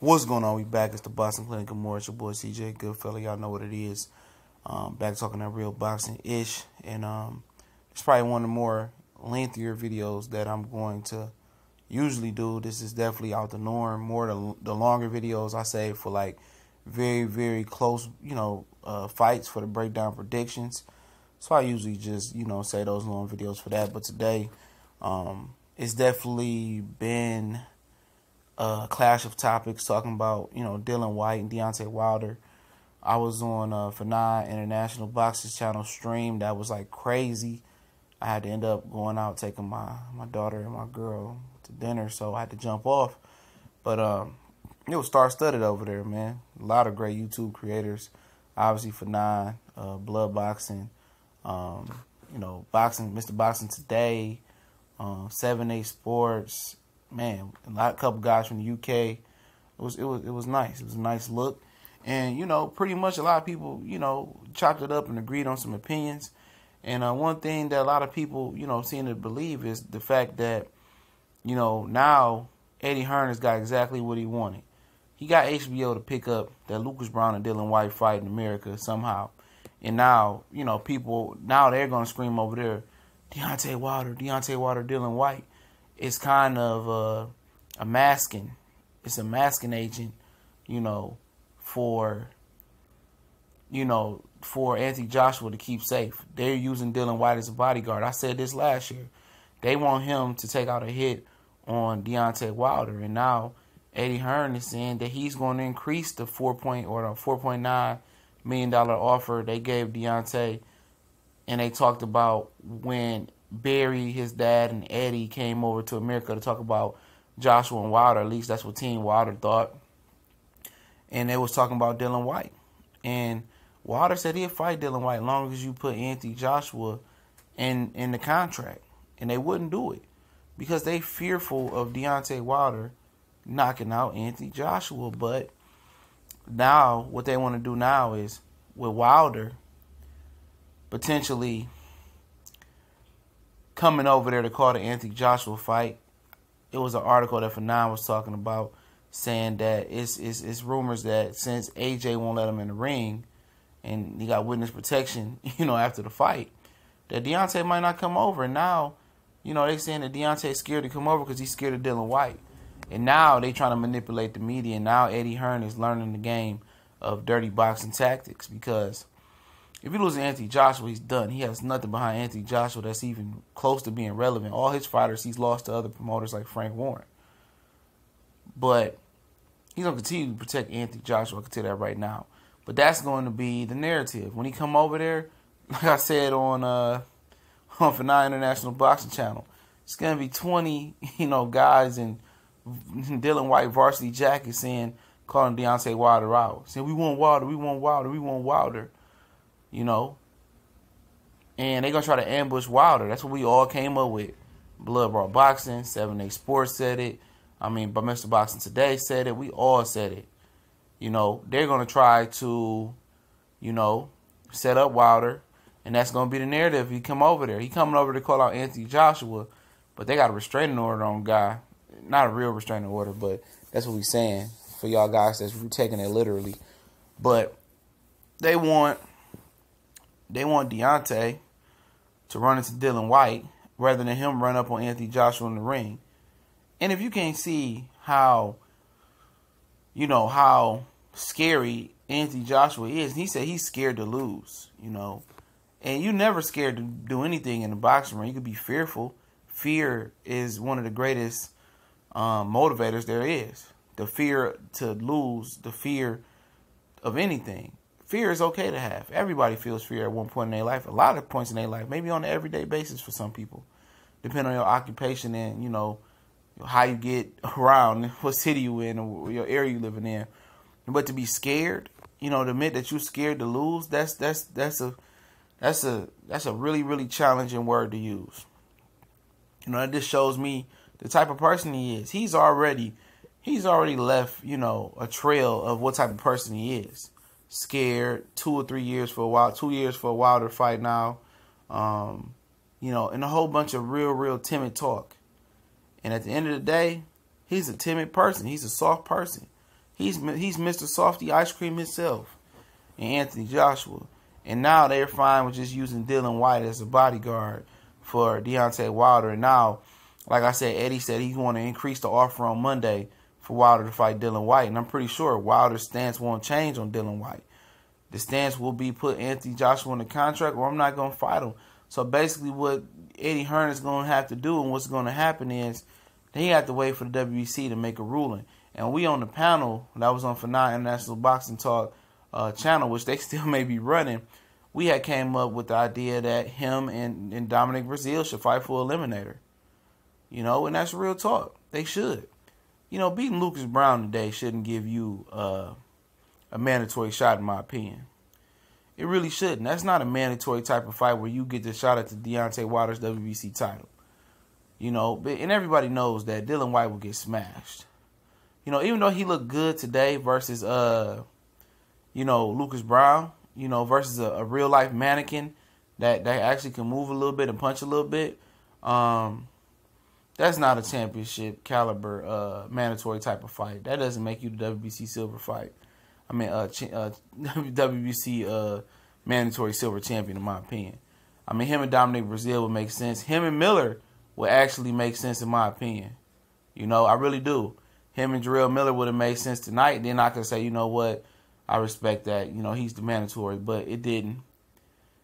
What's going on? We back. It's the Boxing Clinic. More. It's your boy CJ Goodfella. Y'all know what it is. Back talking that real boxing ish, and it's probably one of the more lengthier videos that I'm going to usually do. This is definitely out the norm. More the longer videos I save for like very close, fights for the breakdown predictions. So I usually just say those long videos for that. But today, it's definitely been a clash of topics talking about, Dillian Whyte and Deontay Wilder. I was on Hearn International Boxing Channel stream. That was like crazy. I had to end up going out taking my daughter and my girl to dinner, so I had to jump off. But it was star-studded over there, man. A lot of great YouTube creators. Obviously Hearn, Blood Boxing, Boxing, Mr. Boxing Today, 7A Sports. Man, a couple guys from the UK. It was nice. It was a nice look. And, pretty much a lot of people, chopped it up and agreed on some opinions. And one thing that a lot of people, seem to believe is the fact that, now Eddie Hearn has got exactly what he wanted. He got HBO to pick up that Lucas Brown and Dillian Whyte fight in America somehow. And now, people, now they're going to scream over there, Deontay Wilder, Dillian Whyte. It's kind of a masking. It's a masking agent, for Anthony Joshua to keep safe. They're using Dillian Whyte as a bodyguard. I said this last year. They want him to take out a hit on Deontay Wilder, and now Eddie Hearn is saying that he's going to increase the $4.9 million offer they gave Deontay, and they talked about when Barry, his dad, and Eddie came over to America to talk about Joshua and Wilder. At least that's what Team Wilder thought. And they was talking about Dillian Whyte. And Wilder said he'd fight Dillian Whyte as long as you put Anthony Joshua in the contract. And they wouldn't do it because they fearful of Deontay Wilder knocking out Anthony Joshua. But now what they want to do now is with Wilder potentially coming over there to call the Anthony Joshua fight. It was an article that Hearn was talking about, saying that it's rumors that since AJ won't let him in the ring and he got witness protection, after the fight, that Deontay might not come over. And now, they saying that Deontay's scared to come over because he's scared of Dillian Whyte. And now they trying to manipulate the media. And now Eddie Hearn is learning the game of dirty boxing tactics, because if he loses Anthony Joshua, he's done. He has nothing behind Anthony Joshua that's even close to being relevant. All his fighters, he's lost to other promoters like Frank Warren. But he's going to continue to protect Anthony Joshua. I can tell you that right now. But that's going to be the narrative. When he come over there, like I said on Hearn International Boxing Channel, it's going to be 20, guys in Dillian Whyte varsity jackets calling Deontay Wilder out. Saying, we want Wilder, we want Wilder, we want Wilder. And they're going to try to ambush Wilder. That's what we all came up with. Blood Raw Boxing, 7A Sports said it. But Mr. Boxing Today said it. We all said it. They're going to try to, set up Wilder. And that's going to be the narrative if he come over there. He coming over to call out Anthony Joshua. But they got a restraining order on guy. Not a real restraining order, but that's what we're saying. For y'all guys that's taking it literally. But they want Deontay to run into Dillian Whyte rather than him run up on Anthony Joshua in the ring. And if you can't see how scary Anthony Joshua is, he said he's scared to lose, And you never scared to do anything in the boxing ring. You could be fearful. Fear is one of the greatest motivators there is. The fear to lose, the fear of anything. Fear is okay to have. Everybody feels fear at one point in their life. A lot of points in their life. Maybe on an everyday basis for some people. Depending on your occupation and, how you get around, what city you in, or your area you living in. But to be scared, to admit that you're scared to lose, that's a really challenging word to use. That just shows me the type of person he is. He's already left, a trail of what type of person he is. Scared, 2 or 3 years for a while, 2 years for a Wilder fight now, and a whole bunch of real timid talk. And at the end of the day, he's a timid person. He's a soft person. He's Mr. Softy Ice Cream himself, and Anthony Joshua. And now they're fine with just using Dillian Whyte as a bodyguard for Deontay Wilder. And now, like I said, Eddie said he's going to increase the offer on Monday for Wilder to fight Dillian Whyte. And I'm pretty sure Wilder's stance won't change on Dillian Whyte. The stance will be put Anthony Joshua in the contract, or I'm not going to fight him. So basically what Eddie Hearn is going to have to do, and what's going to happen is he had to wait for the WBC to make a ruling. And we on the panel that was on Fanai International Boxing Talk channel, which they still may be running, we had came up with the idea that him and Dominic Breazeale should fight for eliminator. You know, and that's real talk. They should. You know, beating Lucas Brown today shouldn't give you a mandatory shot, in my opinion. It really shouldn't. That's not a mandatory type of fight where you get the shot at the Deontay Wilder's WBC title. You know, and everybody knows that Dillian Whyte will get smashed. You know, even though he looked good today versus, you know, Lucas Brown, you know, versus a real-life mannequin that actually can move a little bit and punch a little bit, that's not a championship caliber mandatory type of fight. That doesn't make you the WBC silver fight. I mean, WBC mandatory silver champion, in my opinion. I mean, him and Dominic Breazeale would make sense. Him and Miller would actually make sense, in my opinion. You know, I really do. Him and Jarrell Miller would have made sense tonight. Then I could say, you know what, I respect that. You know, he's the mandatory, but it didn't.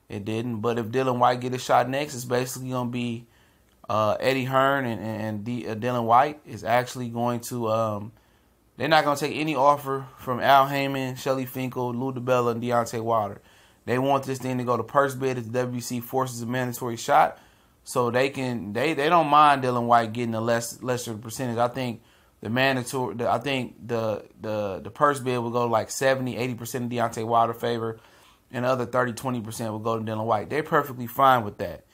It didn't. But if Dillian Whyte get a shot next, it's basically going to be Eddie Hearn and Dillian Whyte is actually going to they're not going to take any offer from Al Heyman, Shelly Finkel, Lou DiBella, and Deontay Wilder. They want this thing to go to purse bid if the WBC forces a mandatory shot, so they don't mind Dillian Whyte getting a lesser percentage. I think the mandatory, the purse bid will go like 70-80% in Deontay Wilder favor, and the other 30-20% will go to Dillian Whyte. They're perfectly fine with that.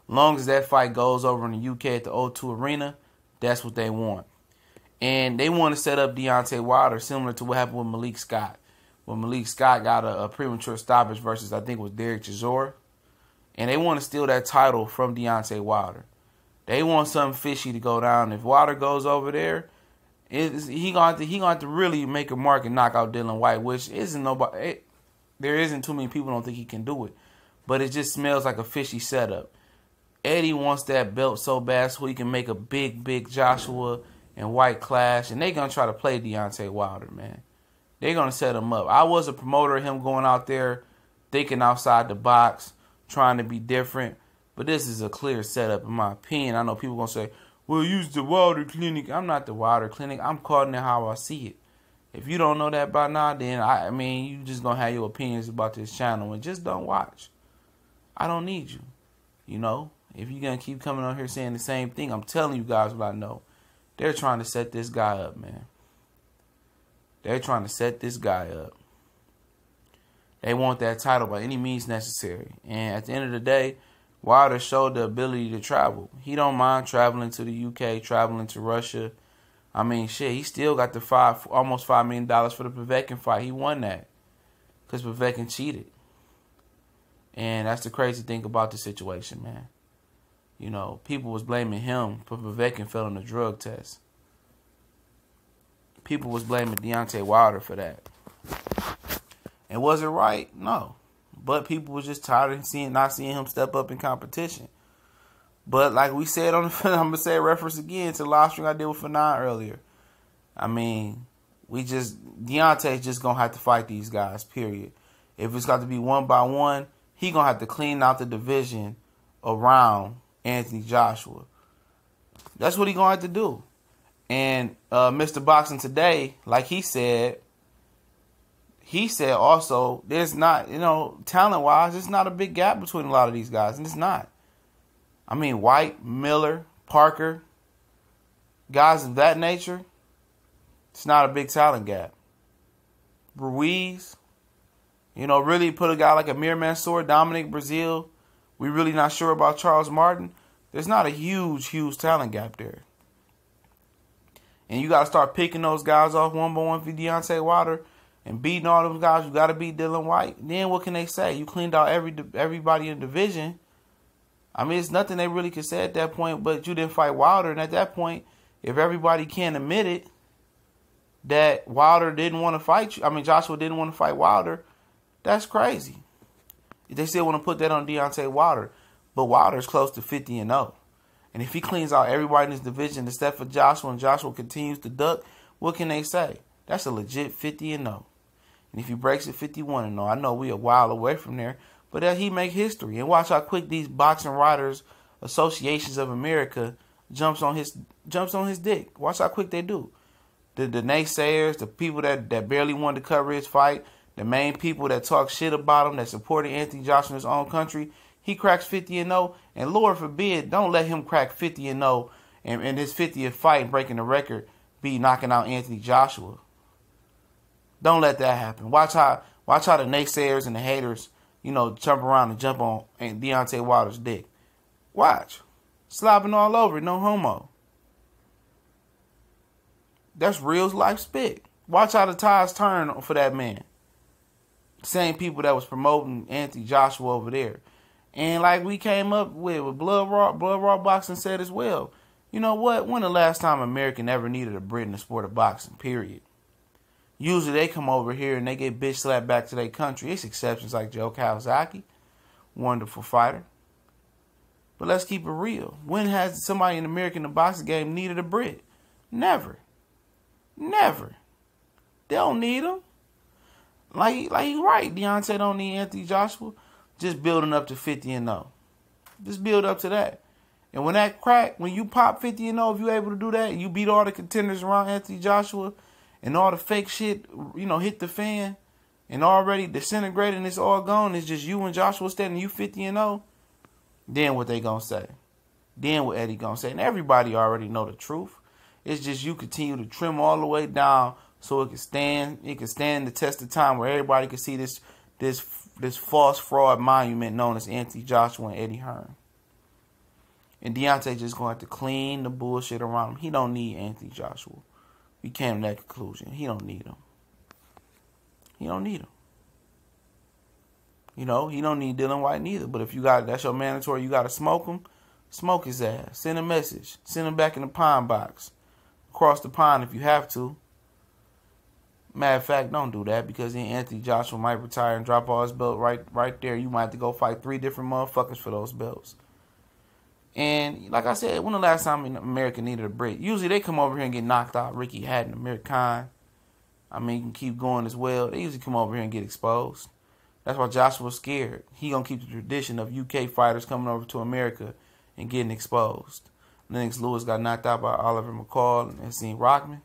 As long as that fight goes over in the UK at the O2 Arena, that's what they want. And they want to set up Deontay Wilder similar to what happened with Malik Scott. When Malik Scott got a premature stoppage versus, I think it was Derek Chisora. And they want to steal that title from Deontay Wilder. They want something fishy to go down. If Wilder goes over there, he gonna have to really make a mark and knock out Dillian Whyte, which isn't nobody. There isn't too many people don't think he can do it. But it just smells like a fishy setup. Eddie wants that belt so bad so he can make a big Joshua and Whyte clash, and they're going to try to play Deontay Wilder, man. They're going to set him up. I was a promoter of him going out there, thinking outside the box, trying to be different, but this is a clear setup, in my opinion. I know people going to say, well, use the Wilder Clinic. I'm not the Wilder Clinic. I'm calling it how I see it. If you don't know that by now, then, I mean, you just going to have your opinions about this channel, and just don't watch. I don't need you, you know. If you're going to keep coming on here saying the same thing, I'm telling you guys what I know. They're trying to set this guy up, man. They're trying to set this guy up. They want that title by any means necessary. And at the end of the day, Wilder showed the ability to travel. He don't mind traveling to the UK, traveling to Russia. I mean, shit, he still got the almost $5 million for the Povetkin fight. He won that because Povetkin cheated. And that's the crazy thing about the situation, man. You know, people was blaming him for Povetkin failing the drug test. People was blaming Deontay Wilder for that. And was it right? No. But people was just tired of not seeing him step up in competition. But like we said on the I'm going to say a reference again to the live stream I did with Fanon earlier. I mean, Deontay's just going to have to fight these guys, period. If it's got to be one by one, he going to have to clean out the division around Anthony Joshua. That's what he going to have to do. And Mr. Boxing Today, like he said also, there's not, talent-wise, there's not a big gap between a lot of these guys. And it's not. I mean, Whyte, Miller, Parker, guys of that nature, it's not a big talent gap. Ruiz, really put a guy like Amir Mansour, Dominic Breazeale. We're really not sure about Charles Martin. There's not a huge talent gap there. And you got to start picking those guys off one by one for Deontay Wilder and beating all those guys. You got to beat Dillian Whyte. Then what can they say? You cleaned out everybody in the division. I mean, it's nothing they really could say at that point, but you didn't fight Wilder. And at that point, if everybody can't admit it, that Wilder didn't want to fight you. I mean, Joshua didn't want to fight Wilder. That's crazy. They still want to put that on Deontay Wilder. But Wilder's close to 50-0. And if he cleans out everybody in his division except for Joshua and Joshua continues to duck, what can they say? That's a legit 50-0. And if he breaks it 51-0, I know we a while away from there, but that he make history. And watch how quick these Boxing Writers Associations of America jumps on his dick. Watch how quick they do. The naysayers, the people that barely wanted to cover his fight, the main people that talk shit about him, that supported Anthony Joshua in his own country, he cracks 50-0, and Lord forbid, don't let him crack 50-0 and his 50th fight and breaking the record be knocking out Anthony Joshua. Don't let that happen. Watch how the naysayers and the haters, jump around and jump on Deontay Wilder's dick. Watch. Slobbing all over it, no homo. That's real life spit. Watch how the tides turn for that man. Same people that was promoting Anthony Joshua over there. And like we came up with Blood Raw Boxing said as well, you know what? When the last time American ever needed a Brit in the sport of boxing, period. Usually they come over here and they get bitch slapped back to their country. It's exceptions like Joe Kawasaki, wonderful fighter. But let's keep it real. When has somebody in the American boxing game needed a Brit? Never. Never. They don't need him. Like he's right. Deontay don't need Anthony Joshua. Just building up to 50-0. Just build up to that. And when that crack, when you pop 50-0, if you're able to do that, and you beat all the contenders around Anthony Joshua, and all the fake shit, hit the fan, and already disintegrated and it's all gone, it's just you and Joshua standing, you 50-0, then what they gonna say? Then what Eddie gonna say? And everybody already know the truth. It's just you continue to trim all the way down so it can stand the test of time where everybody can see this false fraud monument known as Anthony Joshua and Eddie Hearn. And Deontay just going to have to clean the bullshit around him. He don't need Anthony Joshua. We came to that conclusion. He don't need him. He don't need him. He don't need Dylan Whyte neither. But if that's your mandatory, you got to smoke him, smoke his ass. Send a message. Send him back in the pine box. Cross the pond if you have to. Matter of fact, don't do that because then Anthony Joshua might retire and drop all his belt right there. You might have to go fight 3 different motherfuckers for those belts. And like I said, when the last time America needed a Brit? Usually they come over here and get knocked out. Ricky Hatton, Amir Khan. I mean, you can keep going as well. They usually come over here and get exposed. That's why Joshua's scared. He gonna keep the tradition of UK fighters coming over to America and getting exposed. Lennox Lewis got knocked out by Oliver McCall and Hakeem Rockman.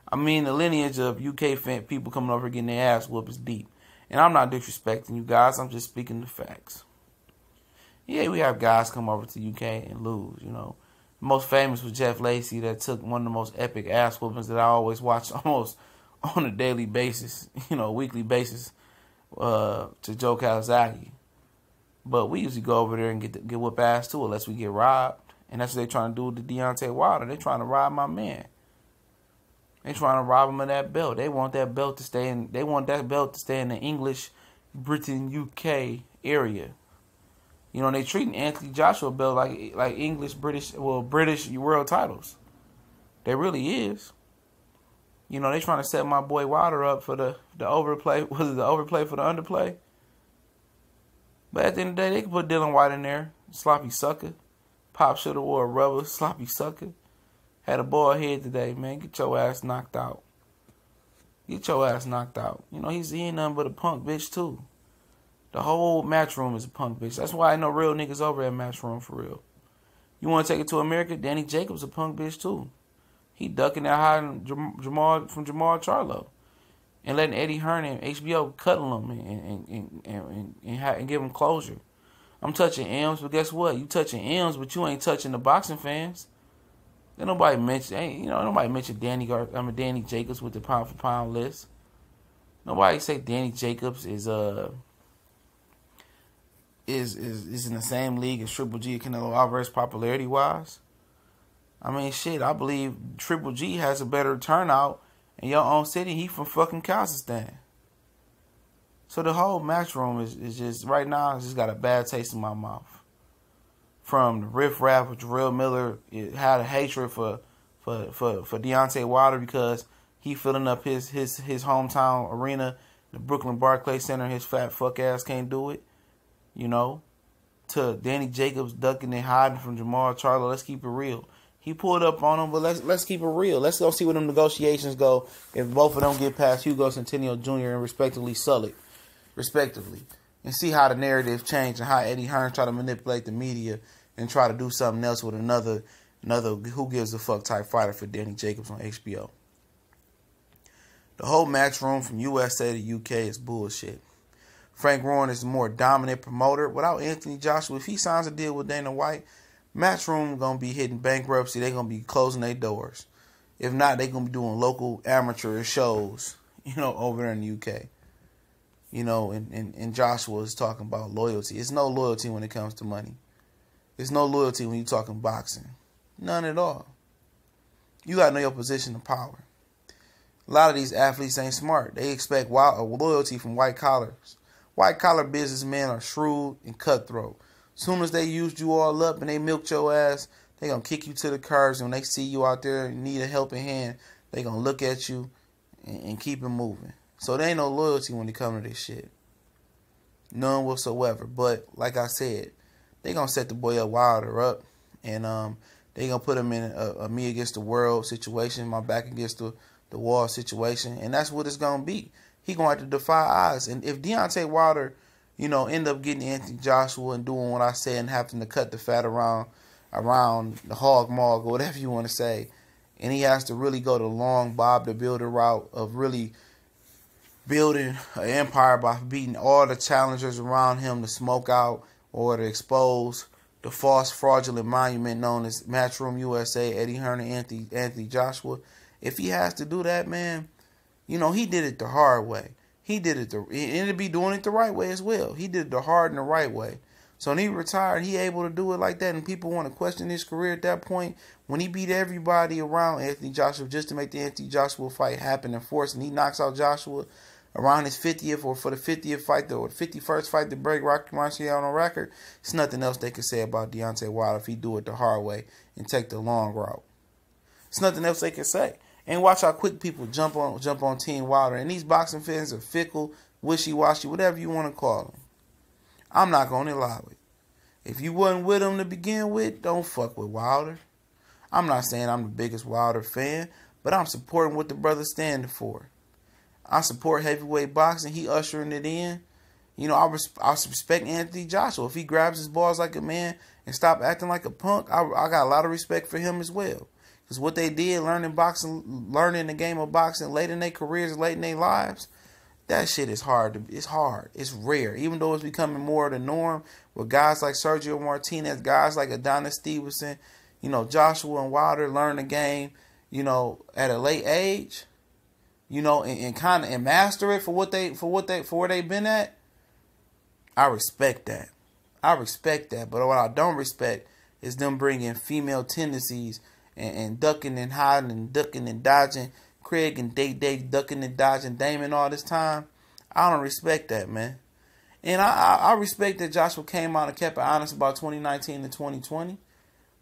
I mean, the lineage of UK people coming over getting their ass whooped is deep. And I'm not disrespecting you guys. I'm just speaking the facts. Yeah, we have guys come over to UK and lose, The most famous was Jeff Lacey that took one of the most epic ass whoopings that I always watch almost on a daily basis, weekly basis, to Joe Kawasaki. But we usually go over there and get whoop ass too unless we get robbed. And that's what they're trying to do with the Deontay Wilder. They're trying to rob my man. They trying to rob him of that belt. They want that belt to stay in. They want that belt to stay in the English, Britain, UK area. They treating Anthony Joshua belt like English, British world titles. They really is. They trying to set my boy Wilder up for the overplay. Was it the overplay for the underplay? But at the end of the day, they can put Dylan Whyte in there. Sloppy sucker. Pop should have wore a rubber. Sloppy sucker. Had a bald head today, man. Get your ass knocked out. Get your ass knocked out. He ain't nothing but a punk bitch, too. The whole Matchroom is a punk bitch. That's why I know real niggas over at Matchroom, for real. You want to take it to America? Danny Jacobs a punk bitch, too. He ducking that high Jamal Charlo. And letting Eddie Hearn and HBO cuddle him and give him closure. I'm touching M's, but guess what? You touching M's, but you ain't touching the boxing fans. Nobody mentioned Danny Jacobs with the pound for pound list. Nobody say Danny Jacobs is in the same league as Triple G and Canelo Alvarez popularity wise. I mean, shit, I believe Triple G has a better turnout in your own city. He from fucking Kazakhstan. So the whole Matchroom is just, right now, it's just got a bad taste in my mouth. From the riff raff with Jarrell Miller, it had a hatred for for Deontay Wilder because he filling up his hometown arena, the Brooklyn Barclays Center. His fat fuck ass can't do it. You know, to Danny Jacobs ducking and hiding from Jamal Charlo. Let's keep it real. He pulled up on him, but let's keep it real. Let's go see where them negotiations go if both of them get past Hugo Centennial Jr. and respectively Sullick, respectively, and see how the narrative changed and how Eddie Hearn try to manipulate the media and try to do something else with another who gives a fuck type fighter for Danny Jacobs on HBO. The whole Matchroom from USA to UK is bullshit. Frank Warren is the more dominant promoter. Without Anthony Joshua, if he signs a deal with Dana White, Matchroom going to be hitting bankruptcy. They're going to be closing their doors. If not, they're going to be doing local amateur shows, over there in the UK. And Joshua is talking about loyalty. It's no loyalty when it comes to money. There's no loyalty when you're talking boxing. None at all. You got to know your position of power. A lot of these athletes ain't smart. They expect loyalty from white collars. White collar businessmen are shrewd and cutthroat. As soon as they used you all up and they milked your ass, they going to kick you to the curb. And when they see you out there and need a helping hand, they going to look at you and keep it moving. So there ain't no loyalty when it comes to this shit. None whatsoever. But like I said, they going to set the boy up Wilder up. And they going to put him in a me against the world situation, my back against the wall situation. And that's what it's going to be. He going to have to defy odds. And if Deontay Wilder, end up getting Anthony Joshua and doing what I said and having to cut the fat around the hog mog or whatever you want to say, and he has to really go the long Bob the Builder route of really building an empire by beating all the challengers around him to smoke out or to expose the false fraudulent monument known as Matchroom USA, Eddie Hearn and Anthony Joshua. If he has to do that, man, he did it the hard way. He did it and he'll be doing it the right way as well. He did it the hard and the right way. So when he retired, he able to do it like that, and people want to question his career at that point. When he beat everybody around Anthony Joshua just to make the Anthony Joshua fight happen and force, and he knocks out Joshua around his 50th or for the 50th fight or the 51st fight to break Rocky Marciano record, it's nothing else they can say about Deontay Wilder if he do it the hard way and take the long route. It's nothing else they can say. And watch how quick people jump on Team Wilder. And these boxing fans are fickle, wishy-washy, whatever you want to call them. I'm not going to allow it. If you wasn't with him to begin with, don't fuck with Wilder. I'm not saying I'm the biggest Wilder fan, but I'm supporting what the brother's standing for. I support heavyweight boxing. He ushering it in. I respect Anthony Joshua. If he grabs his balls like a man and stop acting like a punk, I got a lot of respect for him as well. Because what they did, learning the game of boxing late in their careers, late in their lives, that shit is hard. It's hard. It's rare. Even though it's becoming more of the norm with guys like Sergio Martinez, guys like Adonis Stevenson, Joshua and Wilder learn the game, at a late age, and master it for where they've been at. I respect that. But what I don't respect is them bringing female tendencies and ducking and hiding and ducking and dodging. Craig and Day ducking and dodging Damon all this time. I don't respect that, man. And I respect that Joshua came out and kept it honest about 2019 and 2020.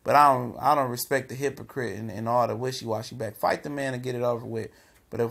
But I don't respect the hypocrite and all the wishy-washy back. Fight the man and get it over with. But if